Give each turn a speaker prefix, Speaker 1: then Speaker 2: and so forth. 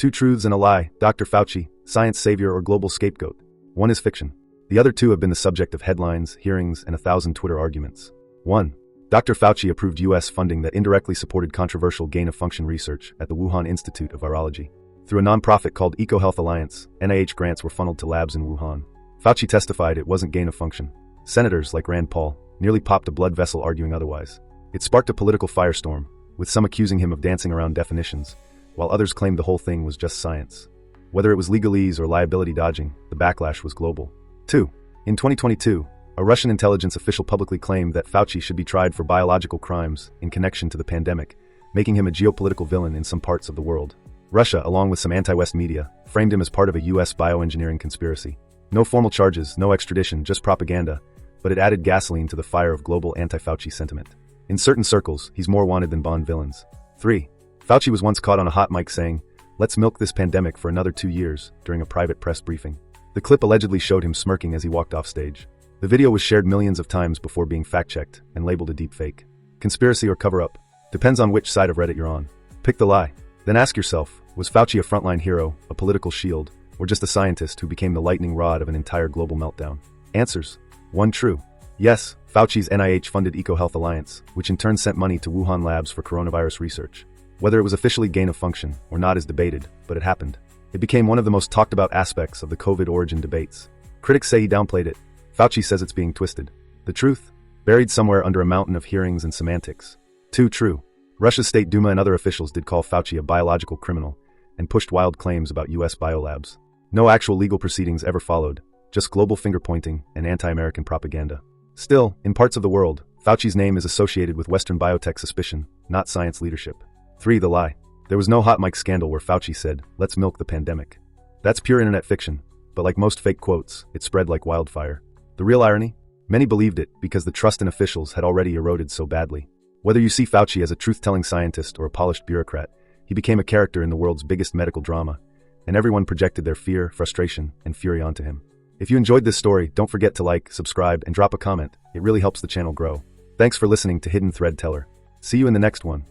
Speaker 1: Two truths and a lie, Dr. Fauci, science savior or global scapegoat. One is fiction. The other two have been the subject of headlines, hearings, and 1,000 Twitter arguments. 1. Dr. Fauci approved U.S. funding that indirectly supported controversial gain-of-function research at the Wuhan Institute of Virology. Through a nonprofit called EcoHealth Alliance, NIH grants were funneled to labs in Wuhan. Fauci testified it wasn't gain-of-function. Senators, like Rand Paul, nearly popped a blood vessel arguing otherwise. It sparked a political firestorm, with some accusing him of dancing around definitions, while others claimed the whole thing was just science. Whether it was legalese or liability dodging, the backlash was global. 2. In 2022, a Russian intelligence official publicly claimed that Fauci should be tried for biological crimes in connection to the pandemic, making him a geopolitical villain in some parts of the world. Russia, along with some anti-West media, framed him as part of a U.S. bioengineering conspiracy. No formal charges, no extradition, just propaganda, but it added gasoline to the fire of global anti-Fauci sentiment. In certain circles, he's more wanted than Bond villains. 3. Fauci was once caught on a hot mic saying, "Let's milk this pandemic for another 2 years," during a private press briefing. The clip allegedly showed him smirking as he walked off stage. The video was shared millions of times before being fact-checked and labeled a deep fake. Conspiracy or cover-up? Depends on which side of Reddit you're on. Pick the lie. Then ask yourself, was Fauci a frontline hero, a political shield, or just a scientist who became the lightning rod of an entire global meltdown? Answers. 1. True. Yes, Fauci's NIH-funded EcoHealth Alliance, which in turn sent money to Wuhan labs for coronavirus research. Whether it was officially gain-of-function or not is debated, but it happened. It became one of the most talked-about aspects of the COVID origin debates. Critics say he downplayed it. Fauci says it's being twisted. The truth? Buried somewhere under a mountain of hearings and semantics. 2. True. Russia's State Duma and other officials did call Fauci a biological criminal and pushed wild claims about U.S. biolabs. No actual legal proceedings ever followed, just global finger-pointing and anti-American propaganda. Still, in parts of the world, Fauci's name is associated with Western biotech suspicion, not science leadership. 3. The lie. There was no hot mic scandal where Fauci said, "Let's milk the pandemic." That's pure internet fiction, but like most fake quotes, it spread like wildfire. The real irony? Many believed it because the trust in officials had already eroded so badly. Whether you see Fauci as a truth-telling scientist or a polished bureaucrat, he became a character in the world's biggest medical drama, and everyone projected their fear, frustration, and fury onto him. If you enjoyed this story, don't forget to like, subscribe, and drop a comment. It really helps the channel grow. Thanks for listening to Hidden Thread Teller. See you in the next one.